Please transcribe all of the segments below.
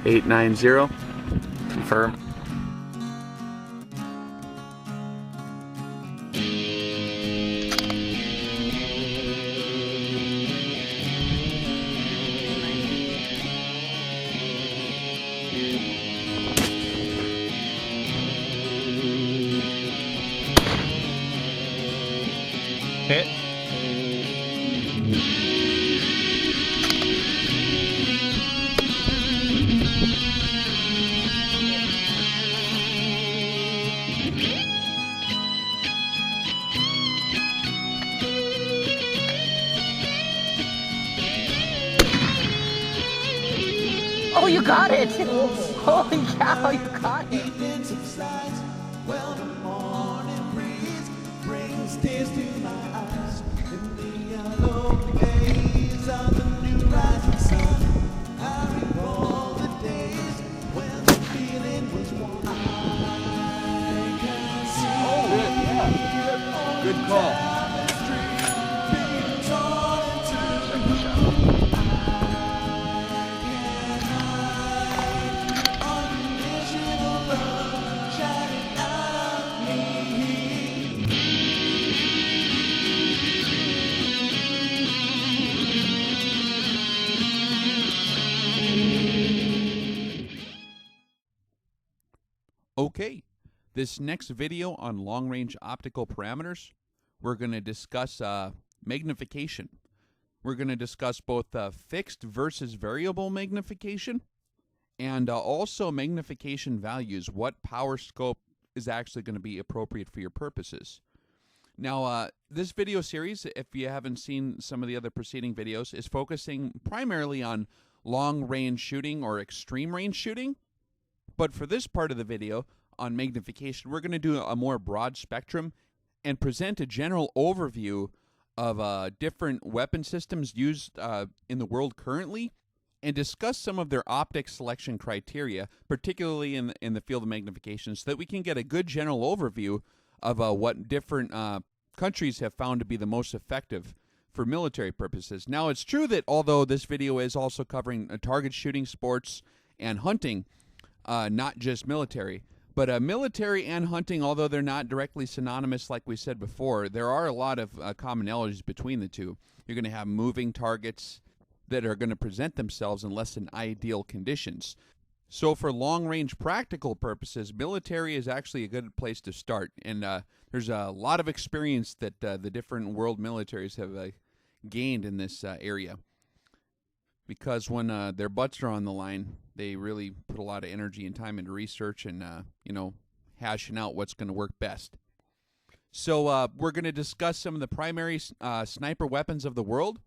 890. Confirm. Hit. Oh, you got it! Holy cow, you got it! Well, the morning breeze brings tears to my eyes. In the yellow days of the new rising sun, I recall the days when the feeling was warm. I can see Good call. being torn into unconditional love shining out of me. Okay, this next video on long-range optical parameters, we're going to discuss magnification. We're going to discuss both fixed versus variable magnification, and also magnification values, what power scope is actually going to be appropriate for your purposes. Now, this video series, if you haven't seen some of the other preceding videos, is focusing primarily on long-range shooting or extreme-range shooting. But for this part of the video on magnification, we're going to do a more broad spectrum and present a general overview of different weapon systems used in the world currently, and discuss some of their optic selection criteria, particularly in the field of magnification, so that we can get a good general overview of what different countries have found to be the most effective for military purposes. Now, it's true that although this video is also covering target shooting, sports, and hunting, not just military, but military and hunting, although they're not directly synonymous like we said before, there are a lot of commonalities between the two. You're going to have moving targets that are going to present themselves in less than ideal conditions. So for long-range practical purposes, military is actually a good place to start. And there's a lot of experience that the different world militaries have gained in this area. Because when their butts are on the line, they really put a lot of energy and time into research and, hashing out what's going to work best. So we're going to discuss some of the primary sniper weapons of the world.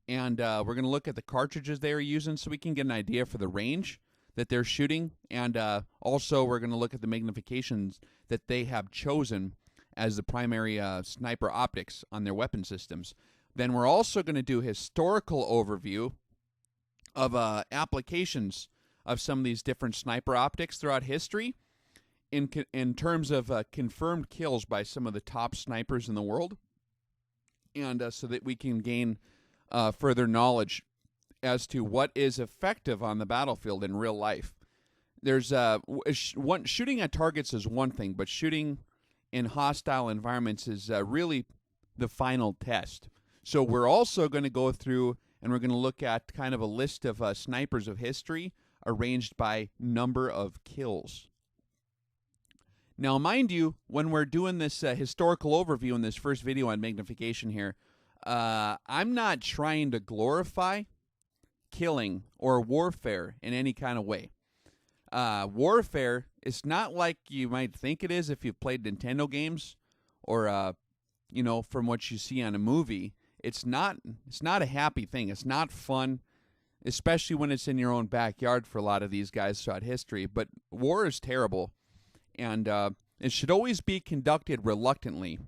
And we're going to look at the cartridges they are using so we can get an idea for the range that they're shooting. And also we're going to look at the magnifications that they have chosen as the primary sniper optics on their weapon systems. Then we're also going to do a historical overview of applications of some of these different sniper optics throughout history in terms of confirmed kills by some of the top snipers in the world. And so that we can gain further knowledge as to what is effective on the battlefield in real life. There's shooting at targets is one thing, but shooting in hostile environments is really the final test. So we're also going to go through and we're going to look at kind of a list of snipers of history arranged by number of kills. Now, mind you, when we're doing this historical overview in this first video on magnification here, I'm not trying to glorify killing or warfare in any kind of way. Warfare is not like you might think it is if you've played Nintendo games or, from what you see on a movie. It's not a happy thing. It's not fun, especially when it's in your own backyard for a lot of these guys throughout history. But war is terrible, and it should always be conducted reluctantly.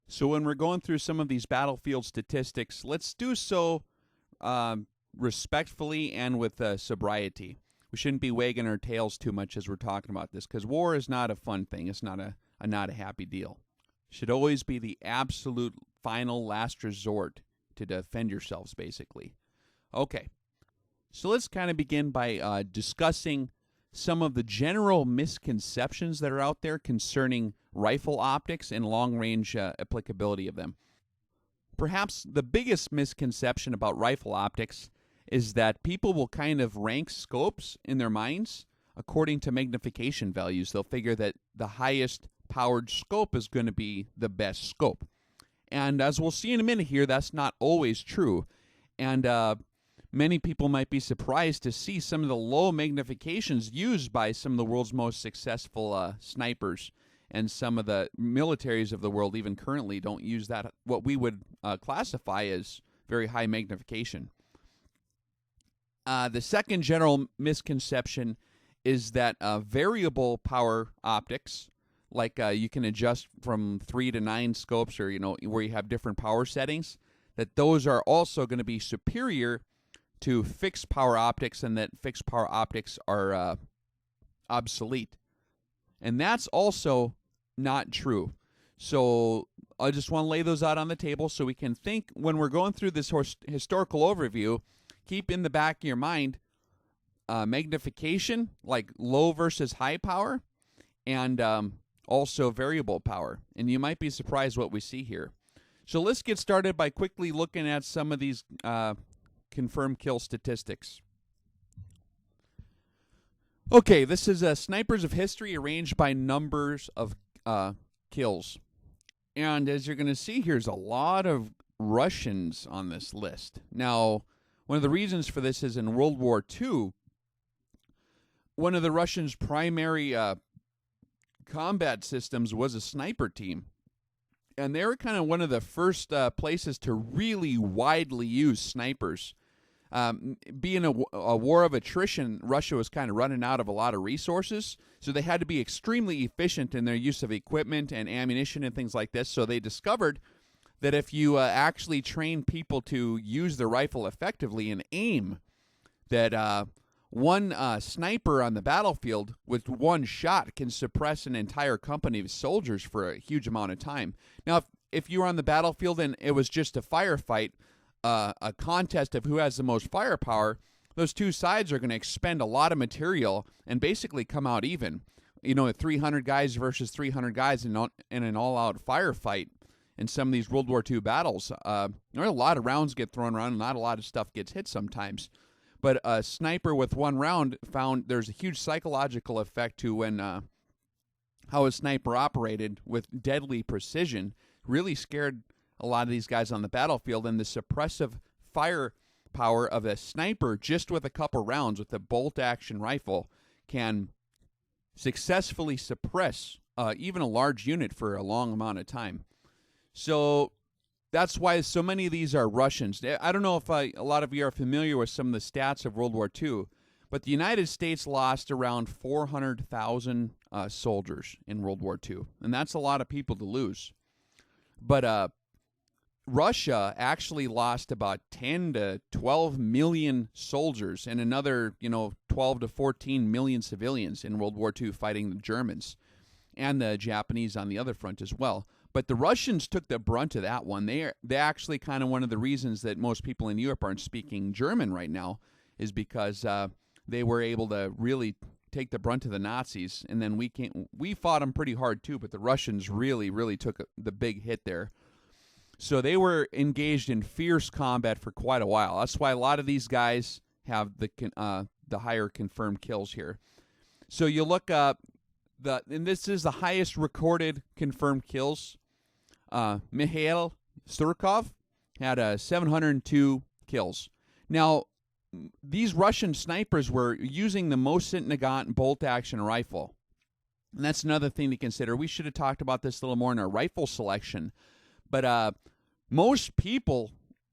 So when we're going through some of these battlefield statistics, let's do so respectfully and with sobriety. We shouldn't be wagging our tails too much as we're talking about this, because war is not a fun thing. It's not a happy deal. Should always be the absolute final last resort to defend yourselves, basically. Okay. So let's kind of begin by discussing some of the general misconceptions that are out there concerning rifle optics and long-range applicability of them. Perhaps the biggest misconception about rifle optics is that people will kind of rank scopes in their minds according to magnification values. They'll figure that the highest powered scope is going to be the best scope. And as we'll see in a minute here, that's not always true. And many people might be surprised to see some of the low magnifications used by some of the world's most successful snipers, and some of the militaries of the world even currently don't use that, what we would classify as very high magnification. The second general misconception is that variable power optics, like you can adjust from 3 to 9 scopes, or where you have different power settings, that those are also going to be superior to fixed power optics, and that fixed power optics are obsolete. And that's also not true. So I just want to lay those out on the table so we can think when we're going through this historical overview. Keep in the back of your mind magnification, like low versus high power, and also variable power. And you might be surprised what we see here. So let's get started by quickly looking at some of these confirmed kill statistics. Okay, this is Snipers of History arranged by numbers of kills. And as you're going to see, here's a lot of Russians on this list. Now, one of the reasons for this is in World War II, one of the Russians' primary combat systems was a sniper team. And they were kind of one of the first places to really widely use snipers. Being a war of attrition, Russia was kind of running out of a lot of resources, so they had to be extremely efficient in their use of equipment and ammunition and things like this. So they discovered that if you actually train people to use the rifle effectively and aim, that one sniper on the battlefield with one shot can suppress an entire company of soldiers for a huge amount of time. Now, if you were on the battlefield and it was just a firefight, a contest of who has the most firepower, those two sides are going to expend a lot of material and basically come out even. 300 guys versus 300 guys in an all-out firefight in some of these World War II battles. There are a lot of rounds get thrown around, and not a lot of stuff gets hit sometimes. But a sniper with one round found there's a huge psychological effect to when how a sniper operated with deadly precision really scared a lot of these guys on the battlefield, and the suppressive firepower of a sniper just with a couple rounds with a bolt-action rifle can successfully suppress even a large unit for a long amount of time. So that's why so many of these are Russians. I don't know if a lot of you are familiar with some of the stats of World War II, but the United States lost around 400,000 soldiers in World War II, and that's a lot of people to lose. But Russia actually lost about 10 to 12 million soldiers and another, 12 to 14 million civilians in World War II fighting the Germans and the Japanese on the other front as well. But the Russians took the brunt of that one. They're actually kind of one of the reasons that most people in Europe aren't speaking German right now, is because they were able to really take the brunt of the Nazis. And then we fought them pretty hard too, but the Russians really, really took the big hit there. So they were engaged in fierce combat for quite a while. That's why a lot of these guys have the higher confirmed kills here. So you look up and this is the highest recorded confirmed kills. Mikhail Surkov had 702 kills. Now, these Russian snipers were using the Mosin Nagant bolt-action rifle. And that's another thing to consider. We should have talked about this a little more in our rifle selection. But most people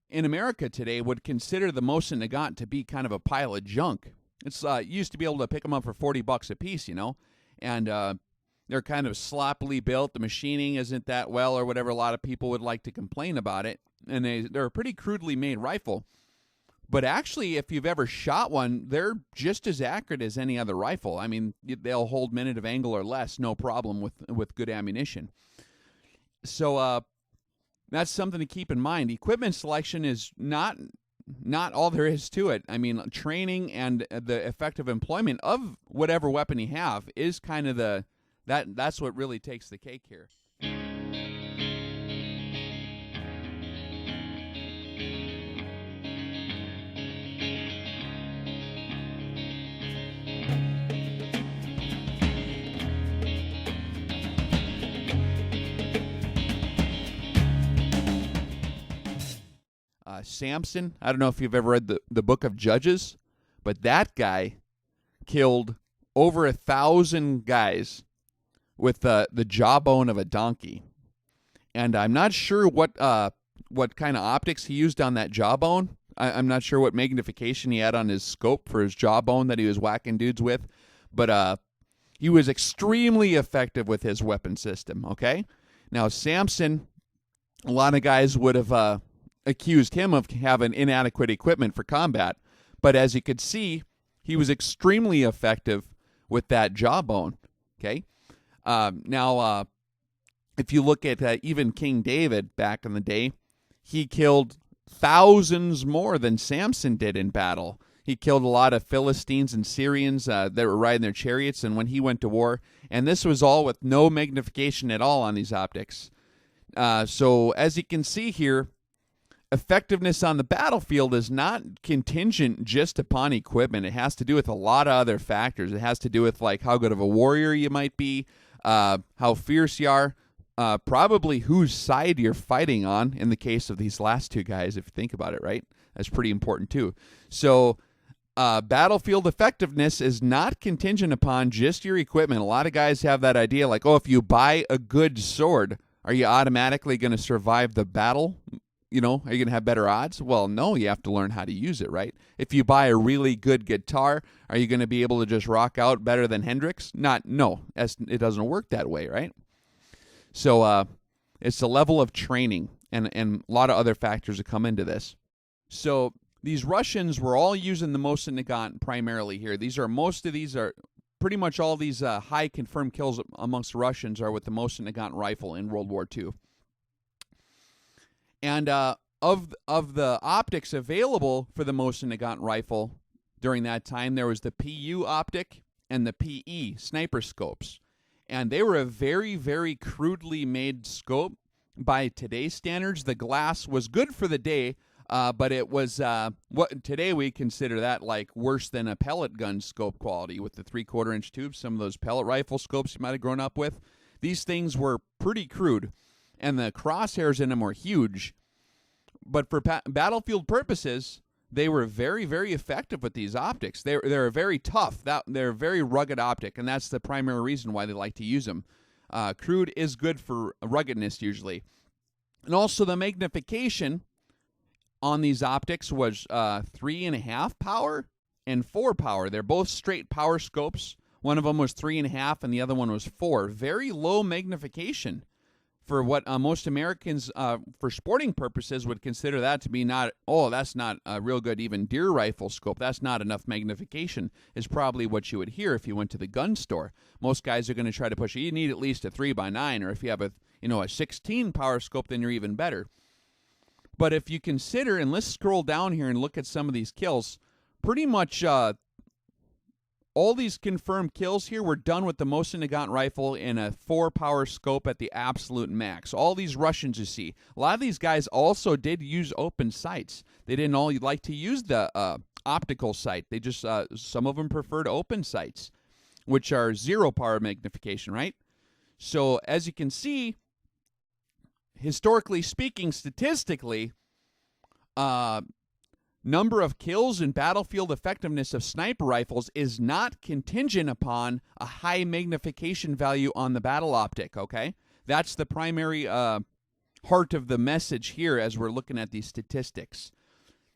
in America today would consider the Mosin Nagant to be kind of a pile of junk. It's used to be able to pick them up for $40 a piece, and they're kind of sloppily built. The machining isn't that well, or whatever. A lot of people would like to complain about it, and they're a pretty crudely made rifle. But actually, if you've ever shot one, they're just as accurate as any other rifle. I mean, they'll hold minute of angle or less, no problem with good ammunition. So that's something to keep in mind. Equipment selection is not not all there is to it. I mean, training and the effective employment of whatever weapon you have is kind of that's what really takes the cake here. Samson, I don't know if you've ever read the book of Judges, but that guy killed over 1,000 guys with the jawbone of a donkey. And I'm not sure what kind of optics he used on that jawbone. I'm not sure what magnification he had on his scope for his jawbone that he was whacking dudes with, but he was extremely effective with his weapon system, okay? Now, Samson, a lot of guys would have accused him of having inadequate equipment for combat, but as you could see, he was extremely effective with that jawbone, okay? Now, if you look at even King David back in the day, he killed thousands more than Samson did in battle. He killed a lot of Philistines and Syrians that were riding their chariots, and when he went to war, and this was all with no magnification at all on these optics. So as you can see here, effectiveness on the battlefield is not contingent just upon equipment. It has to do with a lot of other factors. It has to do with like how good of a warrior you might be, how fierce you are, probably whose side you're fighting on in the case of these last two guys, if you think about it, right? That's pretty important too. So battlefield effectiveness is not contingent upon just your equipment. A lot of guys have that idea like, oh, if you buy a good sword, are you automatically going to survive the battle? You know, are you going to have better odds? Well, no, you have to learn how to use it, right? If you buy a really good guitar, are you going to be able to just rock out better than Hendrix? No, it doesn't work that way, right? So it's the level of training and a lot of other factors that come into this. So these Russians were all using the Mosin Nagant primarily here. Most of these are pretty much all these high confirmed kills amongst the Russians are with the Mosin Nagant rifle in World War II. And of the optics available for the Mosin Nagant rifle during that time, there was the PU optic and the PE sniper scopes. And they were a very, very crudely made scope by today's standards. The glass was good for the day, but it was what today we consider that like worse than a pellet gun scope quality with the 3/4 inch tubes. Some of those pellet rifle scopes you might have grown up with. These things were pretty crude, and the crosshairs in them were huge. But for battlefield purposes, they were very, very effective with these optics. They're very tough. They're a very rugged optic, and that's the primary reason why they like to use them. Crude is good for ruggedness usually. And also the magnification on these optics was 3.5 power and 4 power. They're both straight power scopes. One of them was 3.5 and the other one was 4. Very low magnification for what most Americans, for sporting purposes, would consider that to be that's not a real good even deer rifle scope. That's not enough magnification is probably what you would hear if you went to the gun store. Most guys are going to try to push you need at least a 3x9, or if you have a 16 power scope, then you're even better. But if you consider, and let's scroll down here and look at some of these kills, pretty much all these confirmed kills here were done with the Mosin Nagant rifle in a 4-power scope at the absolute max. All these Russians you see, a lot of these guys also did use open sights. They didn't all like to use the optical sight. They just, some of them preferred open sights, which are 0-power magnification, right? So as you can see, historically speaking, statistically, number of kills and battlefield effectiveness of sniper rifles is not contingent upon a high magnification value on the battle optic, okay? That's the primary heart of the message here as we're looking at these statistics.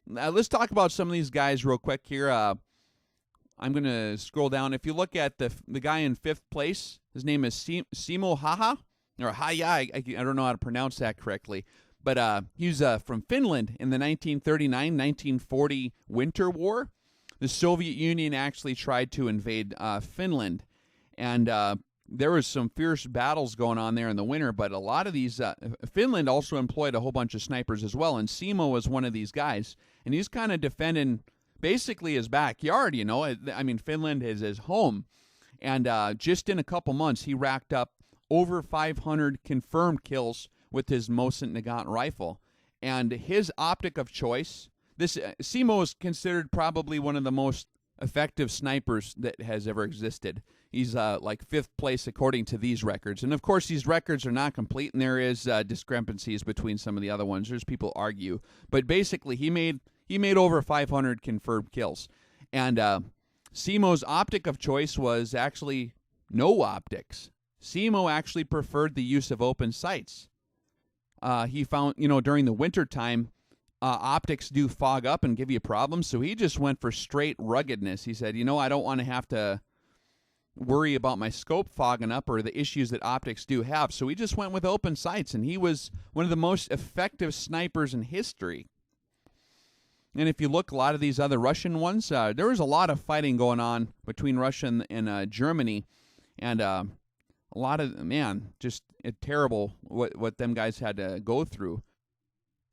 Let's talk about some of these guys real quick here. I'm going to scroll down. If you look at the guy in 5th place, his name is Simo or Haya, I don't know how to pronounce that correctly. But he's from Finland in the 1939-1940 Winter War. The Soviet Union actually tried to invade Finland. And there was some fierce battles going on there in the winter, but a lot of these, Finland also employed a whole bunch of snipers as well, and Simo was one of these guys, and he's kind of defending basically his backyard, you know. I mean, Finland is his home, and just in a couple months, he racked up over 500 confirmed kills with his Mosin Nagant rifle, and his optic of choice, this Simo is considered probably one of the most effective snipers that has ever existed. He's like 5th place according to these records. And, of course, these records are not complete, and there is discrepancies between some of the other ones. There's people argue. But basically, he made over 500 confirmed kills. And Simo's optic of choice was actually no optics. Simo actually preferred the use of open sights. He found, during the winter time, optics do fog up and give you problems, so he just went for straight ruggedness. He said, I don't want to have to worry about my scope fogging up or the issues that optics do have. So he just went with open sights, and he was one of the most effective snipers in history. And if you look, a lot of these other Russian ones, there was a lot of fighting going on between Russia and Germany, and a lot of, just terrible what them guys had to go through.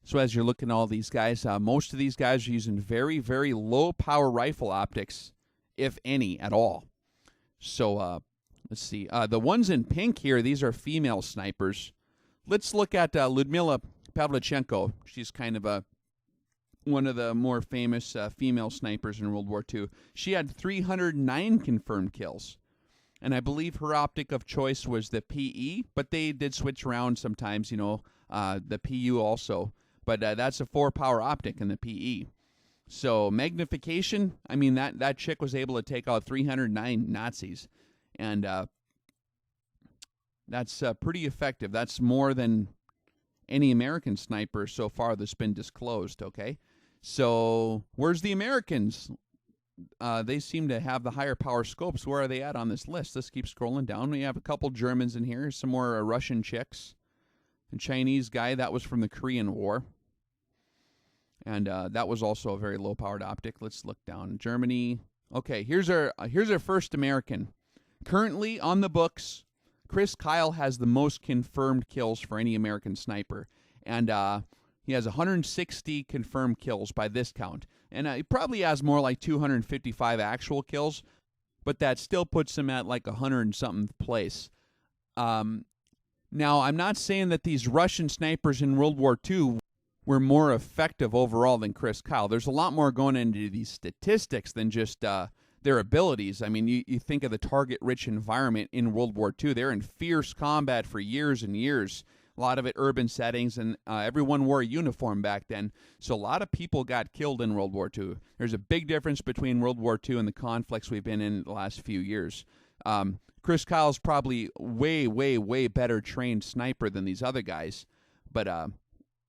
So as you're looking at all these guys, most of these guys are using very, very low power rifle optics, if any at all. So let's see. The ones in pink here, these are female snipers. Let's look at Lyudmila Pavlichenko. She's kind of one of the more famous female snipers in World War II. She had 309 confirmed kills. And I believe her optic of choice was the PE, but they did switch around sometimes, the PU also. But that's a 4-power optic in the PE. So magnification, that chick was able to take out 309 Nazis. And that's pretty effective. That's more than any American sniper so far that's been disclosed, okay? So where's the Americans? They seem to have the higher power scopes. Where are they at on this list? Let's keep scrolling down. We have a couple Germans in here, some more Russian chicks. A Chinese guy, that was from the Korean War. And that was also a very low-powered optic. Let's look down. Germany. Okay, here's our first American. Currently on the books, Chris Kyle has the most confirmed kills for any American sniper. And he has 160 confirmed kills by this count. And he probably has more like 255 actual kills, but that still puts him at like 100-something place. Now, I'm not saying that these Russian snipers in World War II were more effective overall than Chris Kyle. There's a lot more going into these statistics than just their abilities. You think of the target-rich environment in World War II. They're in fierce combat for years and years. A lot of it urban settings, and everyone wore a uniform back then. So a lot of people got killed in World War II. There's a big difference between World War II and the conflicts we've been in the last few years. Chris Kyle's probably way, way, way better trained sniper than these other guys. But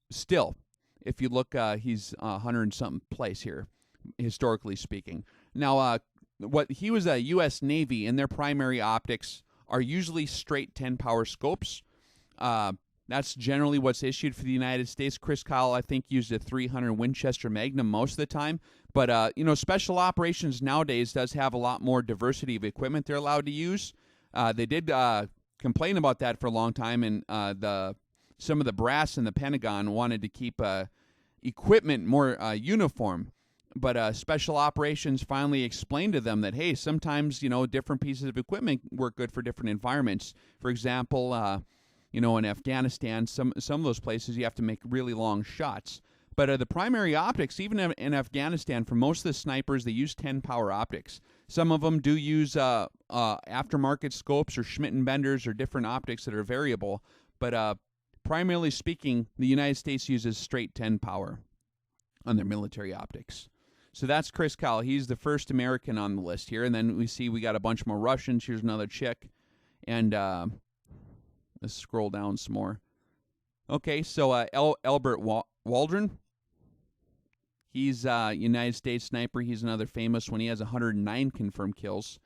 still, if you look, he's 100-something place here, historically speaking. Now, he was a U.S. Navy, and their primary optics are usually straight 10-power scopes. That's generally what's issued for the United States. Chris Kyle, I think, used a 300 Winchester Magnum most of the time. But, special operations nowadays does have a lot more diversity of equipment they're allowed to use. They did complain about that for a long time, and some of the brass in the Pentagon wanted to keep equipment more uniform. But special operations finally explained to them that, hey, sometimes, different pieces of equipment work good for different environments. For example, in Afghanistan, some of those places you have to make really long shots. But the primary optics, even in Afghanistan, for most of the snipers, they use 10-power optics. Some of them do use aftermarket scopes or Schmidt-Benders or different optics that are variable. But primarily speaking, the United States uses straight 10-power on their military optics. So that's Chris Kyle. He's the first American on the list here. And then we got a bunch more Russians. Here's another chick. And let's scroll down some more. Okay, so Bert Waldron. He's a United States sniper. He's another famous one. He has 109 confirmed kills.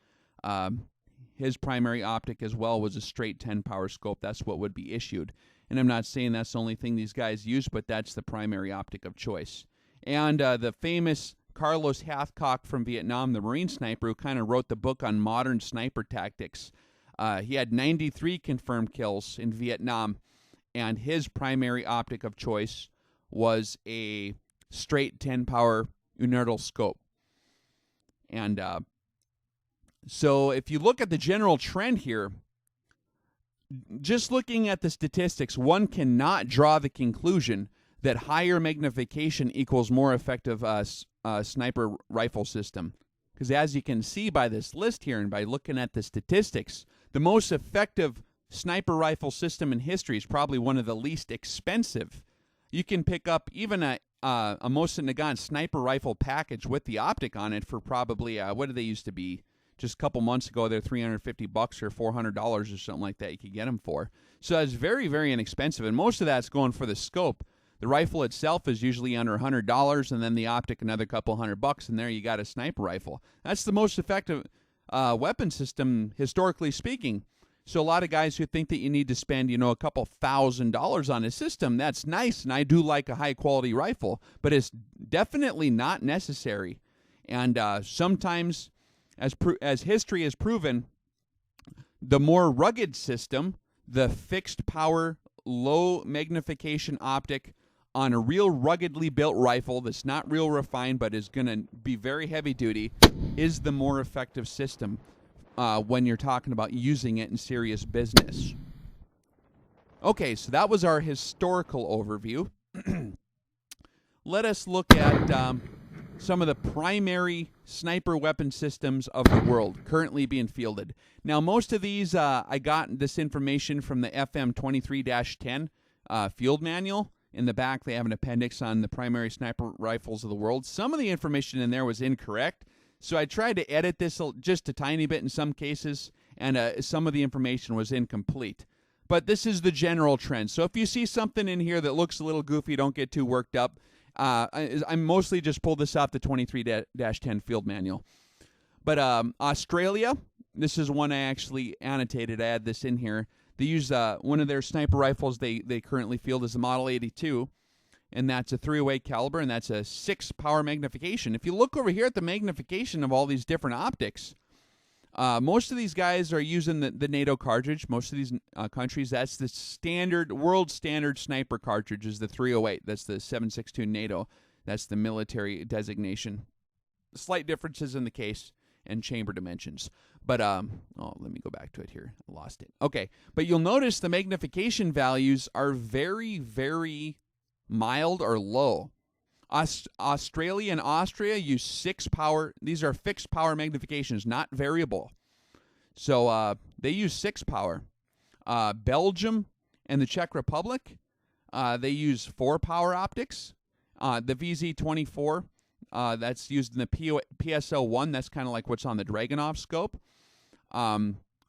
His primary optic as well was a straight 10-power scope. That's what would be issued. And I'm not saying that's the only thing these guys use, but that's the primary optic of choice. And the famous Carlos Hathcock from Vietnam, the Marine sniper, who kind of wrote the book on modern sniper tactics. He had 93 confirmed kills in Vietnam, and his primary optic of choice was a straight 10-power unilateral scope. And so if you look at the general trend here, just looking at the statistics, one cannot draw the conclusion that higher magnification equals more effective sniper rifle system. Because as you can see by this list here and by looking at the statistics, the most effective sniper rifle system in history is probably one of the least expensive. You can pick up even a Mosin Nagant sniper rifle package with the optic on it for probably, what did they used to be? Just a couple months ago, they're $350 or $400 or something like that you could get them for. So it's very, very inexpensive, and most of that's going for the scope. The rifle itself is usually under $100, and then the optic another couple $100, and there you got a sniper rifle. That's the most effective weapon system, historically speaking. So a lot of guys who think that you need to spend, a couple $1,000s on a system, that's nice, and I do like a high-quality rifle, but it's definitely not necessary. And sometimes, as history has proven, the more rugged system, the fixed power, low magnification optic on a real ruggedly built rifle that's not real refined but is going to be very heavy duty, is the more effective system when you're talking about using it in serious business. Okay, so that was our historical overview. Let us look at some of the primary sniper weapon systems of the world currently being fielded. Now, most of these, I got this information from the FM 23-10 field manual. In the back, they have an appendix on the primary sniper rifles of the world. Some of the information in there was incorrect, so I tried to edit this just a tiny bit in some cases, and some of the information was incomplete. But this is the general trend. So if you see something in here that looks a little goofy, don't get too worked up. I mostly just pulled this off the 23-10 field manual. But Australia, this is one I actually annotated. I had this in here. They use one of their sniper rifles they currently field is the Model 82, and that's a 308 caliber, and that's a 6-power magnification. If you look over here at the magnification of all these different optics, most of these guys are using the NATO cartridge. Most of these countries, that's the standard, world standard sniper cartridge is the 308. That's the 7.62 NATO. That's the military designation. Slight differences in the case and chamber dimensions. But, let me go back to it here. I lost it. Okay, but you'll notice the magnification values are very, very mild or low. Australia and Austria use 6-power. These are fixed power magnifications, not variable. So they use 6-power. Belgium and the Czech Republic, they use 4-power optics. The VZ24, that's used in the PSO1. That's kind of like what's on the Dragunov scope.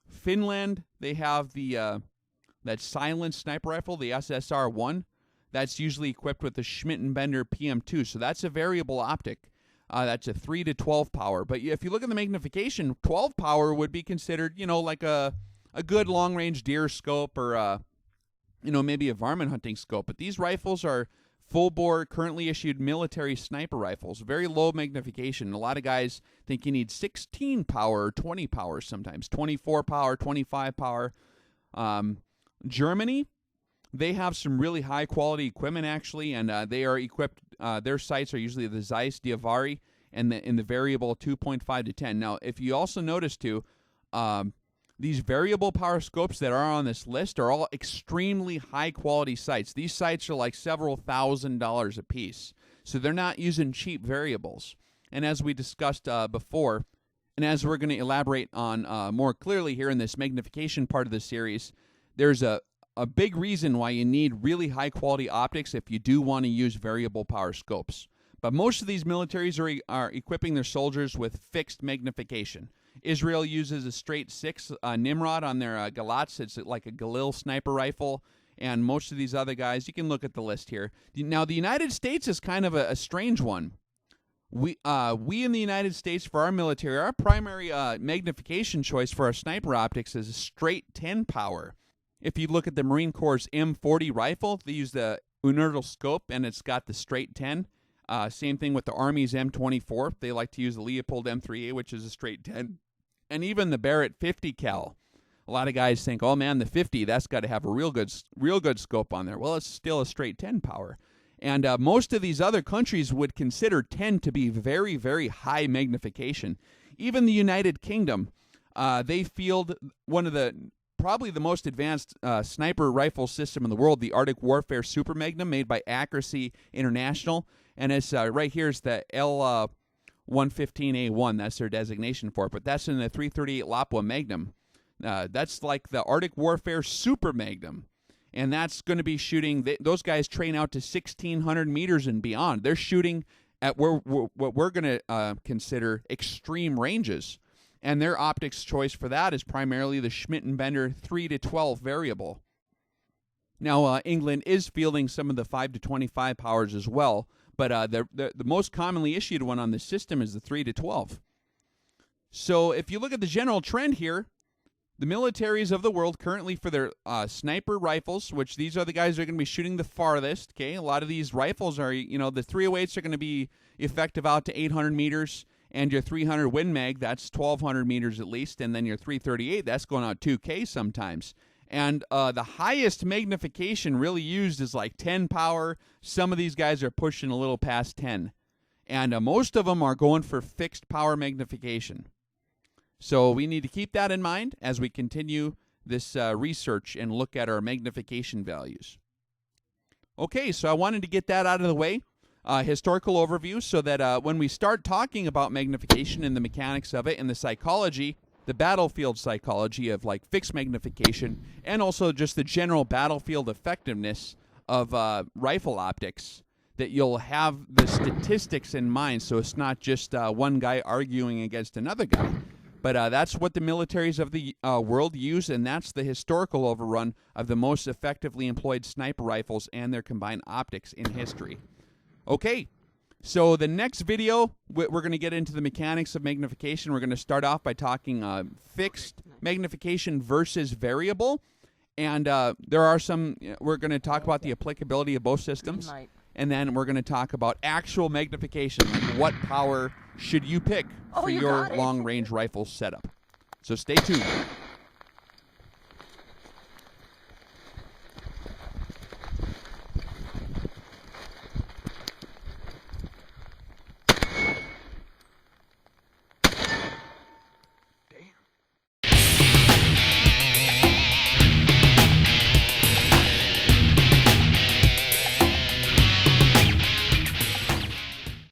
Finland, they have the that silent sniper rifle, the SSR-1. That's usually equipped with the Schmidt-Bender PM2, so that's a variable optic. That's a 3 to 12 power. But if you look at the magnification, 12 power would be considered, like a good long-range deer scope or, maybe a varmint hunting scope. But these rifles are full-bore, currently issued military sniper rifles, very low magnification. A lot of guys think you need 16 power or 20 power sometimes, 24 power, 25 power. Germany, they have some really high-quality equipment, actually, and they are equipped. Their sights are usually the Zeiss Diavari and in the variable 2.5 to 10. Now, if you also notice, too, these variable power scopes that are on this list are all extremely high-quality sights. These sights are like several $1,000s a piece, so they're not using cheap variables. And as we discussed before, and as we're going to elaborate on more clearly here in this magnification part of the series, there's a big reason why you need really high-quality optics if you do want to use variable power scopes. But most of these militaries are equipping their soldiers with fixed magnification. Israel uses a straight 6 Nimrod on their Galatz. It's like a Galil sniper rifle. And most of these other guys, you can look at the list here. Now, the United States is kind of a strange one. We in the United States, for our military, our primary magnification choice for our sniper optics is a straight 10 power. If you look at the Marine Corps' M40 rifle, they use the unilateral scope, and it's got the straight 10. Same thing with the Army's M24. They like to use the Leopold M3A, which is a straight 10. And even the Barrett 50 cal A lot of guys think, oh man, the 50, that's got to have a real good scope on there. Well, it's still a straight 10 power. And most of these other countries would consider 10 to be very, very high magnification. Even the United Kingdom, they field one of probably the most advanced sniper rifle system in the world, the Arctic Warfare Super Magnum, made by Accuracy International. And it's right here is the L115A1. That's their designation for it. But that's in the 338 Lapua Magnum. That's like the Arctic Warfare Super Magnum. And that's going to be shooting, those guys train out to 1,600 meters and beyond. They're shooting at what we're going to consider extreme ranges. And their optics choice for that is primarily the Schmidt & Bender 3 to 12 variable. Now, England is fielding some of the 5 to 25 powers as well, but the most commonly issued one on the system is the 3 to 12. So if you look at the general trend here, the militaries of the world currently for their sniper rifles, which these are the guys that are going to be shooting the farthest, okay? A lot of these rifles are, the 308s are going to be effective out to 800 meters, and your 300 Win Mag, that's 1,200 meters at least, and then your 338, that's going out 2K sometimes. And the highest magnification really used is like 10 power. Some of these guys are pushing a little past 10. And most of them are going for fixed power magnification. So we need to keep that in mind as we continue this research and look at our magnification values. Okay, so I wanted to get that out of the way, historical overview, so that when we start talking about magnification and the mechanics of it and the psychology, the battlefield psychology of like fixed magnification, and also just the general battlefield effectiveness of rifle optics, that you'll have the statistics in mind, so it's not just one guy arguing against another guy. But that's what the militaries of the world use, and that's the historical overrun of the most effectively employed sniper rifles and their combined optics in history. Okay, so the next video, we're going to get into the mechanics of magnification. We're going to start off by talking fixed magnification versus variable. And there are we're going to talk about the applicability of both systems. And then we're going to talk about actual magnification, like what power should you pick for your long-range rifle setup. So stay tuned.